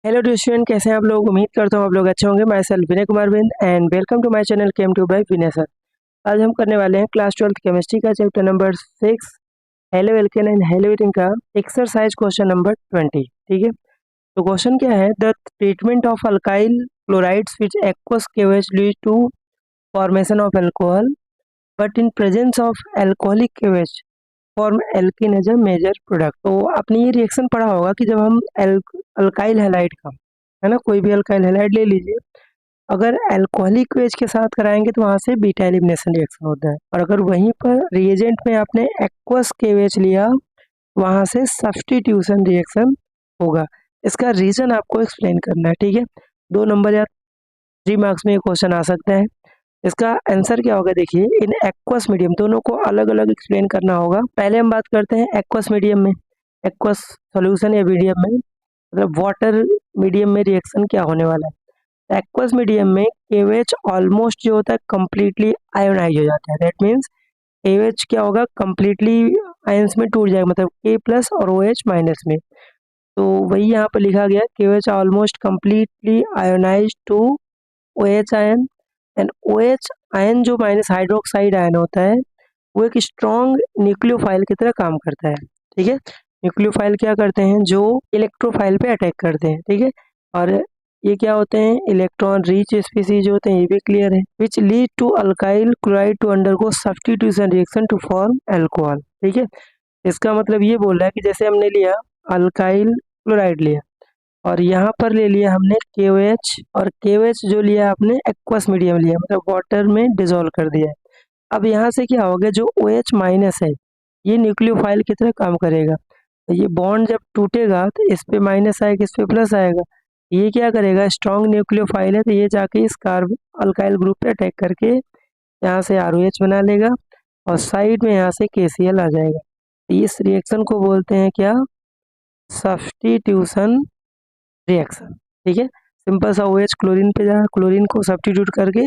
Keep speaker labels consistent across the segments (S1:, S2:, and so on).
S1: Hello dear student, कैसे हैं आप लोग। उम्मीद करता हूँ आप लोग अच्छे होंगे। Myself Vinay Kumar Bind and welcome to my channel chem to by Vinay sir. आज हम करने वाले हैं क्लास 12th केमिस्ट्री का chapter number 6 halo alkane and halo ethane का एक्सरसाइज क्वेश्चन नंबर 20। ठीक है, तो क्वेश्चन क्या है, the treatment of alkyl chlorides which aqueous KOH lead to formation of alcohol but in presence of alcoholic KOH form alkene as a major product. तो आपने ये reaction पढ़ा होगा कि जब हम अल्काइल हैलाइड का, है ना, कोई भी अल्काइल हैलाइड ले लीजिए, अगर अल्कोहलिक वेज के साथ कराएंगे तो वहां से बीटा एलिमिनेशन रिएक्शन होता है, और अगर वहीं पर रिएजेंट में आपने एक्वस केवेज लिया वहां से सब्स्टिट्यूशन रिएक्शन होगा। इसका रीजन आपको एक्सप्लेन करना है। ठीक है, 2 नंबर या 3 मार्क्स में ये क्वेश्चन आ सकता है। इसका आंसर क्या होगा, देखिए, इन एक्वस मीडियम, दोनों को अलग अलग एक्सप्लेन करना होगा। पहले हम बात करते हैं एक्वस मीडियम में, एक्वस सॉल्यूशन या मीडियम में, मतलब वाटर मीडियम में रिएक्शन क्या होने वाला है। एक्वस मीडियम में केवेच ऑलमोस्ट जो होता है कंप्लीटली आयोनाइज हो जाता है। दैट मीन्स केवेच क्या होगा, कंप्लीटली आयंस में टूट जाएगा, मतलब के प्लस और ओ एच माइनस में। तो वही यहाँ पर लिखा गया, KOH almost completely ionize to O H ion and O H ion जो माइनस हाइड्रोक्साइड आयन होता है वो एक स्ट्रॉन्ग न्यूक्लियोफाइल की तरह काम करता है। ठीक है, न्यूक्लियोफाइल क्या करते हैं, जो इलेक्ट्रोफाइल पे अटैक करते हैं। ठीक है, और ये क्या होते हैं, इलेक्ट्रॉन रिच स्पीसीज होते हैं, ये भी क्लियर है। Which lead to alkyl chloride to undergo substitution reaction to form alcohol. ठीक है, इसका मतलब ये बोल रहा है कि जैसे हमने लिया अल्काइल क्लोराइड लिया और यहाँ पर ले लिया हमने KOH, और KOH जो लिया आपने एक्वस मीडियम लिया, मतलब वाटर में डिजोल्व कर दिया है। अब यहाँ से क्या होगा, जो OH माइनस है ये न्यूक्लियोफाइल की तरह काम करेगा। तो ये बॉन्ड जब टूटेगा तो इस पे माइनस आएगा, इस पे प्लस आएगा। ये क्या करेगा, स्ट्रॉन्ग न्यूक्लियोफाइल है तो ये जाके इस कार्ब अल्काइल ग्रुप पे अटैक करके यहाँ से ROH बना लेगा और साइड में यहाँ से KCl आ जाएगा। तो इस रिएक्शन को बोलते हैं क्या, सब्स्टिट्यूशन रिएक्शन। ठीक है, सिंपल सा OH क्लोरीन पे जा, क्लोरीन को सब्स्टिट्यूट करके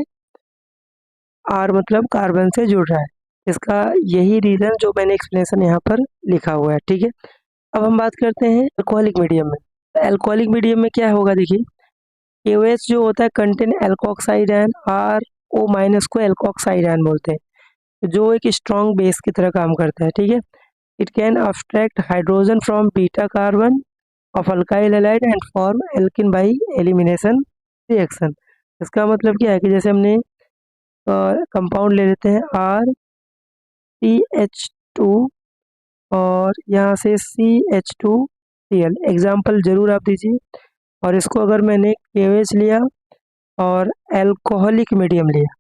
S1: R मतलब कार्बन से जुड़ रहा है। इसका यही रीजन जो मैंने एक्सप्लेनेशन यहाँ पर लिखा हुआ है। ठीक है, अब हम बात करते हैं अल्कोहलिक मीडियम में। अल्कोहलिक मीडियम में क्या होगा, देखिए, KOH जो होता है contain alkoxide ion, RO minus को एल्कोक्साइड आयन बोलते हैं, जो एक स्ट्रॉन्ग बेस की तरह काम करता है। ठीक है, it can abstract hydrogen from beta carbon of alkyl halide and form alkene by elimination reaction। इसका मतलब क्या है कि जैसे हमने कंपाउंड ले लेते हैं RCH2 और यहाँ से CH2Cl, एग्जाम्पल जरूर आप दीजिए। और इसको अगर मैंने KOH लिया और एल्कोहलिक मीडियम लिया,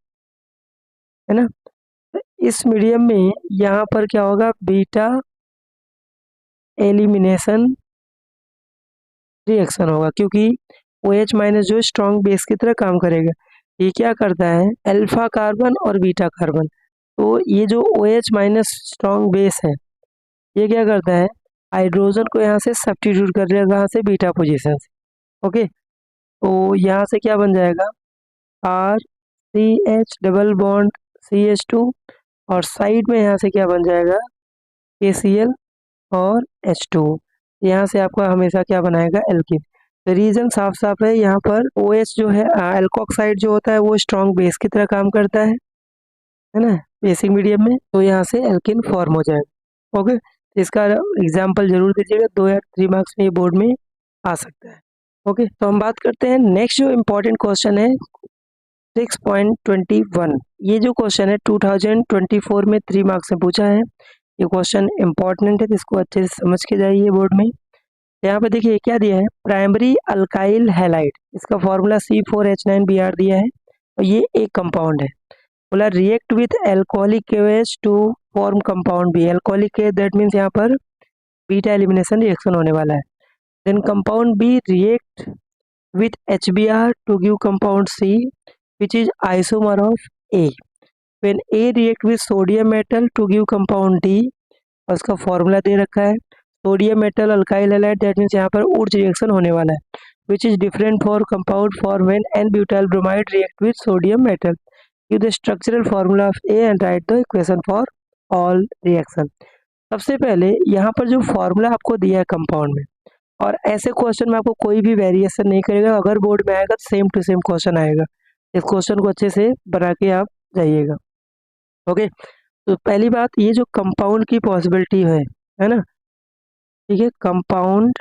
S1: है ना, तो इस मीडियम में यहाँ पर क्या होगा, बीटा एलिमिनेशन रिएक्शन होगा, क्योंकि OH माइनस जो स्ट्रॉन्ग बेस की तरह काम करेगा। ये क्या करता है, अल्फा कार्बन और बीटा कार्बन, तो ये जो OH माइनस स्ट्रॉन्ग बेस है ये क्या करता है, हाइड्रोजन को यहाँ से सब्स्टिट्यूट कर देगा, कहाँ से, बीटा पोजीशन से। ओके, तो यहाँ से क्या बन जाएगा, RCH डबल बॉन्ड CH2, और साइड में यहाँ से क्या बन जाएगा, KCl और H2। यहाँ से आपका हमेशा क्या बनाएगा, एल्किन। तो रीजन साफ साफ है, यहाँ पर OH जो है, एल्कोक्साइड जो होता है वो स्ट्रॉन्ग बेस की तरह काम करता है ना, बेसिक मीडियम में, तो यहाँ से एल्किन फॉर्म हो जाएगा। ओके, इसका एग्जाम्पल जरूर दीजिएगा, 2 या 3 मार्क्स में ये बोर्ड में आ सकता है। ओके, तो हम बात करते हैं नेक्स्ट जो इम्पोर्टेंट क्वेश्चन है 6.21। ये जो क्वेश्चन है 2024 में 3 मार्क्स में पूछा है। ये क्वेश्चन इंपॉर्टेंट है तो इसको अच्छे से समझ के जाइए बोर्ड में। यहाँ पे देखिए क्या दिया है, प्राइमरी अल्काइल हैलाइड, इसका फॉर्मूला C4H9Br दिया है और ये एक कंपाउंड है। बोला react with alcoholic KOH to form compound B. Alcoholic K that means यहाँ पर बीटा एलिमिनेशन रिएक्शन होने वाला है। Then compound B react with HBr to give compound C which is isomer of A। When A react with sodium metal to give compound D, और उसका formula दे रखा है, sodium metal alkyl halide, that means यहाँ पर Wurtz reaction होने वाला है, which is different for compound for when an butyl bromide react with sodium metal. Give the structural formula of A and right the equation for all reaction. सबसे पहले यहाँ पर जो फॉर्मूला आपको दिया है कंपाउंड में, और ऐसे क्वेश्चन में आपको कोई भी वेरिएशन नहीं करेगा, अगर बोर्ड में आएगा तो सेम टू सेम क्वेश्चन आएगा। इस क्वेश्चन को अच्छे से बना के आप जाइएगा। ओके, तो पहली बात, ये जो कंपाउंड की पॉसिबिलिटी है ना, ठीक है, कंपाउंड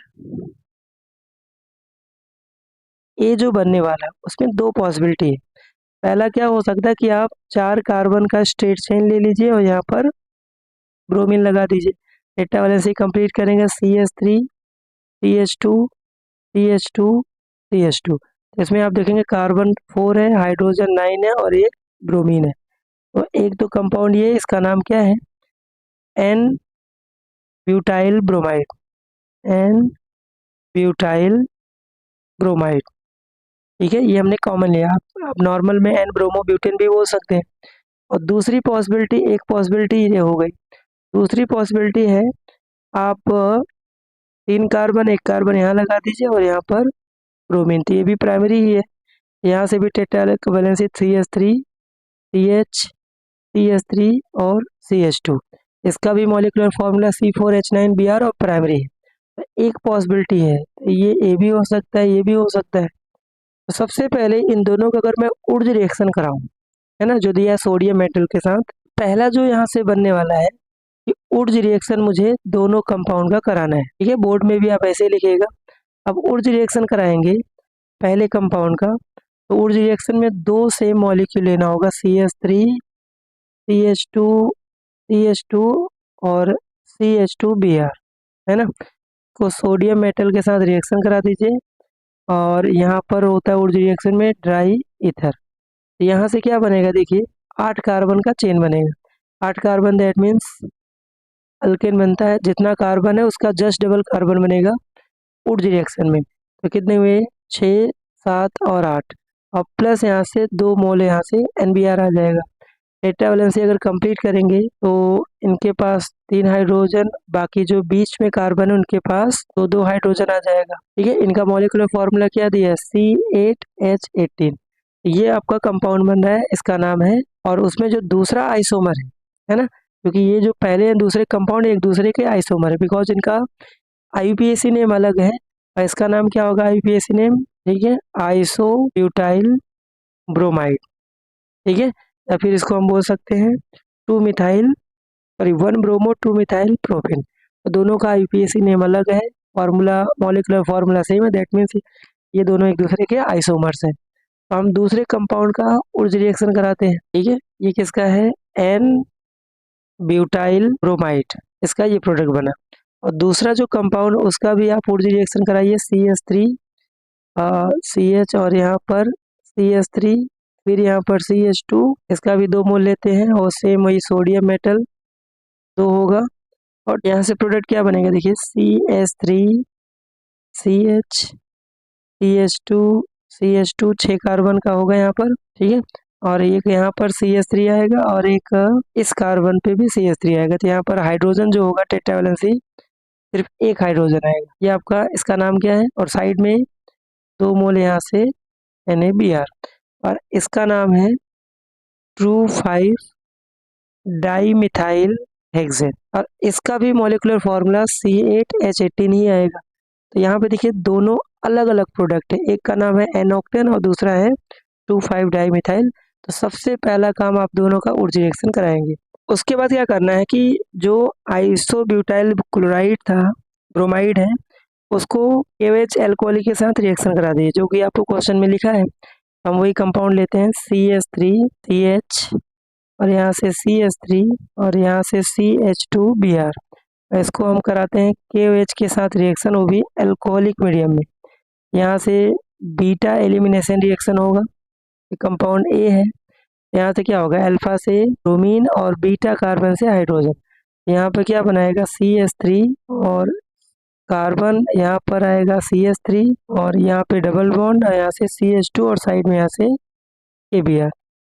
S1: ए जो बनने वाला है उसमें दो पॉसिबिलिटी है। पहला क्या हो सकता है कि आप 4 कार्बन का स्ट्रेट चेन ले लीजिए और यहाँ पर ब्रोमीन लगा दीजिए। डेटा वैलेंसी कंप्लीट करेंगे, CH3 CH2 CH2 CH2। इसमें आप देखेंगे कार्बन 4 है, हाइड्रोजन 9 है और एक ब्रोमीन है। तो एक तो कंपाउंड ये, इसका नाम क्या है, n butyl bromide, n butyl bromide. ठीक है, ये हमने कॉमन लिया। आप नॉर्मल में एन ब्रोमो ब्यूटेन भी बोल सकते हैं। और दूसरी पॉसिबिलिटी, एक पॉसिबिलिटी ये हो गई, दूसरी पॉसिबिलिटी है आप 3 कार्बन, एक कार्बन यहाँ लगा दीजिए और यहाँ पर ब्रोमीन, तो ये भी प्राइमरी ही है। यहाँ से भी tetra valency 3s3 CH CH3 और CH2, इसका भी मॉलिक्यूलर फॉर्मूला C4H9Br और प्राइमरी है। तो एक पॉसिबिलिटी है, ये ए भी हो सकता है, ये भी हो सकता है। तो सबसे पहले इन दोनों का अगर मैं ऊर्ज रिएक्शन कराऊं, है ना, जो दिया है सोडियम मेटल के साथ, पहला जो यहाँ से बनने वाला है कि ऊर्ज रिएक्शन मुझे दोनों कंपाउंड का कराना है। ठीक है, बोर्ड में भी आप ऐसे लिखिएगा। अब ऊर्ज रिएक्शन कराएंगे पहले कंपाउंड का, तो ऊर्ज रिएक्शन में 2 सेम मॉलिक्यूल लेना होगा, CH3 CH2 CH2 और CH2Br, है ना। को सोडियम मेटल के साथ रिएक्शन करा दीजिए और यहाँ पर होता है ऊर्ज रिएक्शन में ड्राई ईथर। यहाँ से क्या बनेगा, देखिए 8 कार्बन का चेन बनेगा। 8 कार्बन दैट मीन्स अल्केन बनता है, जितना कार्बन है उसका जस्ट डबल कार्बन बनेगा ऊर्ज रिएक्शन में। तो कितने हुए, 6 7 और 8, और प्लस यहाँ से 2 मोल यहाँ से NBr आ जाएगा। डेटा वैलेंसी अगर कंप्लीट करेंगे तो इनके पास 3 हाइड्रोजन, बाकी जो बीच में कार्बन है उनके पास 2 हाइड्रोजन आ जाएगा। ठीक है, इनका मॉलिक्यूलर फॉर्मूला क्या दिया है, C8H18। ये आपका कंपाउंड बन रहा है, इसका नाम है। और उसमें जो दूसरा आइसोमर है ना, क्योंकि ये जो पहले दूसरे कंपाउंड एक दूसरे के आइसोमर है, बिकॉज इनका IUPAC नेम अलग है और इसका नाम क्या होगा, IUPAC नेम, ठीक है, आइसो ब्यूटाइल ब्रोमाइड। ठीक है, या फिर इसको हम बोल सकते हैं 2 methyl, sorry 1 bromo 2 methyl propane. तो दोनों का IUPAC नेम अलग है, फार्मूला मॉलिक्यूलर फार्मूला सेम है, दैट मीन्स ये दोनों एक दूसरे के आइसोमर्स हैं। तो हम दूसरे कंपाउंड का ऊर्ज रिएक्शन कराते हैं। ठीक है, ये किसका है, एन ब्यूटाइल ब्रोमाइड, इसका ये प्रोडक्ट बना। और दूसरा जो कंपाउंड उसका भी आप ऊर्ज रिएक्शन कराइए, CH3 CH और यहाँ पर CH3, फिर यहाँ पर CH2, इसका भी 2 मोल लेते हैं और सेम वही सोडियम मेटल 2 होगा। और यहाँ से प्रोडक्ट क्या बनेगा, देखिए CH3 CH CH2 CH2, 6 carbon का होगा यहाँ पर। ठीक है, और एक यहाँ पर CH3 आएगा और एक इस कार्बन पे भी CH3 आएगा। तो यहाँ पर हाइड्रोजन जो होगा टेट्रा वैलेंसी सिर्फ एक हाइड्रोजन आएगा, ये आपका, इसका नाम क्या है, और साइड में 2 मोल यहाँ से NaBr, और इसका नाम है ट्रू 5 डाईमिथाइल हेक्सेन, और इसका भी मॉलिक्यूलर फॉर्मूला C8H18 ही आएगा। तो यहाँ पे देखिए दोनों अलग अलग प्रोडक्ट है, एक का नाम है N-ऑक्टेन और दूसरा है 2,5 डाईमिथाइल। तो सबसे पहला काम आप दोनों का ऊर्ज रिएक्शन कराएंगे। उसके बाद क्या करना है कि जो आइसोब्यूटाइल क्लोराइड था, ब्रोमाइड है, उसको KOH अल्कोहल के साथ रिएक्शन करा दीजिए, जो कि आपको क्वेश्चन में लिखा है। हम वही कंपाउंड लेते हैं, CH3 CH और यहाँ से CH3 और यहाँ से CH2Br, इसको हम कराते हैं KOH के साथ रिएक्शन, वो भी अल्कोहलिक मीडियम में। यहाँ से बीटा एलिमिनेशन रिएक्शन होगा, कंपाउंड A है, यहाँ से क्या होगा, अल्फा से ब्रोमीन और बीटा कार्बन से हाइड्रोजन। यहाँ पे क्या बनाएगा, CH3 और कार्बन, यहाँ पर आएगा CH3 और यहाँ पे डबल बॉन्ड और यहाँ से CH2 और साइड में यहाँ से KBr।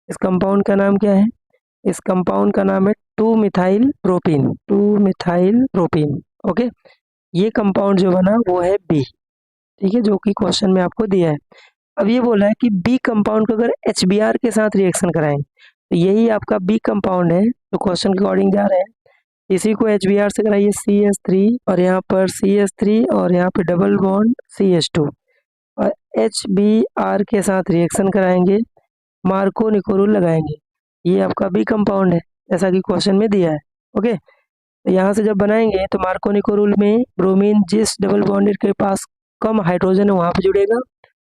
S1: इस कंपाउंड का नाम क्या है, इस कंपाउंड का नाम है 2 methyl propene, 2 methyl propene. Okay, ये कंपाउंड जो बना वो है B। ठीक है, जो कि क्वेश्चन में आपको दिया है। अब ये बोला है कि B कंपाउंड को अगर HBr के साथ रिएक्शन कराएं, तो यही आपका B कंपाउंड है जो क्वेश्चन के अकॉर्डिंग जा रहे हैं। इसी को HBr से कराइए CH3 और यहाँ पर CH3 और यहाँ पे डबल बॉन्ड CH2 और HBr के साथ रिएक्शन कराएंगे, मार्को निकोरुल लगाएंगे। ये आपका बी कंपाउंड है जैसा कि क्वेश्चन में दिया है। ओके, तो यहाँ से जब बनाएंगे तो मार्को निकोरुल में ब्रोमीन जिस डबल बॉन्ड के पास कम हाइड्रोजन है वहाँ पे जुड़ेगा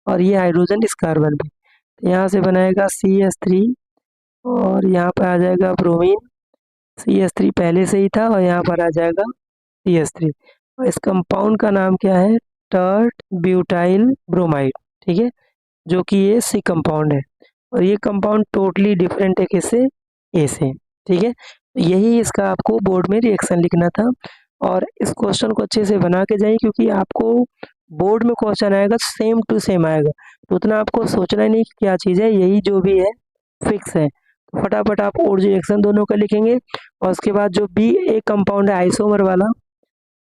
S1: और ये हाइड्रोजन इस कार्बन पे, तो यहाँ से बनाएगा CH3 और यहाँ पर आ जाएगा ब्रोमीन, CH3 पहले से ही था और यहाँ पर आ जाएगा CH3 और इस कंपाउंड का नाम क्या है, टर्ट ब्यूटाइल ब्रोमाइड। ठीक है, जो कि ये सी कंपाउंड है और ये कंपाउंड टोटली डिफरेंट है किससे, ए से। ठीक है, यही इसका आपको बोर्ड में रिएक्शन लिखना था और इस क्वेश्चन को अच्छे से बना के जाइए क्योंकि आपको बोर्ड में क्वेश्चन आएगा सेम टू सेम आएगा, तो उतना आपको सोचना ही नहीं कि क्या चीज़ है, यही जो भी है फिक्स है। तो फटाफट आप और जो रिएक्शन दोनों का लिखेंगे और उसके बाद जो बी एक कंपाउंड है आइसोमर वाला,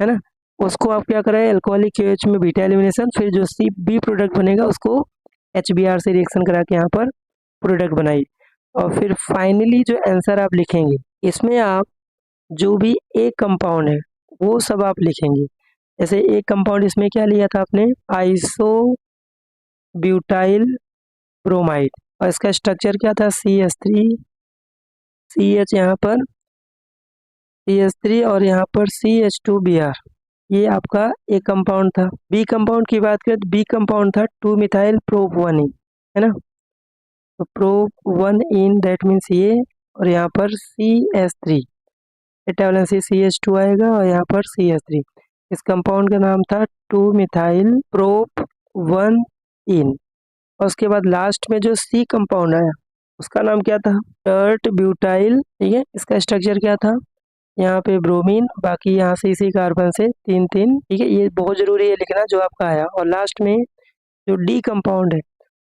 S1: है ना, उसको आप क्या करें, अल्कोहलिक KOH में बीटा एलिमिनेशन, फिर जो सी बी प्रोडक्ट बनेगा उसको HBr से रिएक्शन करा के यहाँ पर प्रोडक्ट बनाइए और फिर फाइनली जो आंसर आप लिखेंगे इसमें आप जो भी एक कंपाउंड है वो सब आप लिखेंगे। जैसे एक कंपाउंड इसमें क्या लिया था आपने, आइसो ब्यूटाइल ब्रोमाइड और इसका स्ट्रक्चर क्या था, CH3 CH यहाँ पर CH3 और यहाँ पर CH2Br, ये आपका एक कंपाउंड था। बी कंपाउंड की बात करें तो बी कंपाउंड था 2 मिथाइल प्रोप 1 इन, है ना, तो प्रोप 1 इन दैट मीन्स ये और यहाँ पर CH3 वैलेंसी CH2 आएगा और यहाँ पर CH3, इस कंपाउंड का नाम था 2 मिथाइल प्रोप 1 इन और उसके बाद लास्ट में जो सी कंपाउंड आया उसका नाम क्या था, टर्ट ब्यूटाइल। ठीक है, इसका स्ट्रक्चर क्या था, यहाँ पे ब्रोमीन, बाकी यहाँ से इसी कार्बन से 3-3। ठीक है, ये बहुत जरूरी है लिखना जो आपका आया और लास्ट में जो डी कंपाउंड है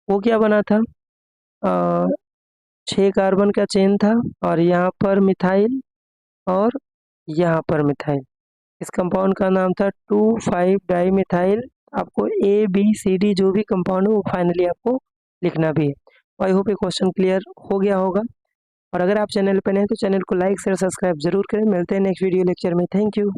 S1: वो क्या बना था, 6 कार्बन का चेन था और यहाँ पर मिथाइल और यहाँ पर मिथाइल, इस कंपाउंड का नाम था 2,5 डाई मिथाइल। आपको ABCD जो भी कंपाउंड है वो फाइनली आपको लिखना भी है। आई होप ये क्वेश्चन क्लियर हो गया होगा और अगर आप चैनल पर नए हैं तो चैनल को लाइक शेयर सब्सक्राइब जरूर करें। मिलते हैं नेक्स्ट वीडियो लेक्चर में। Thank you.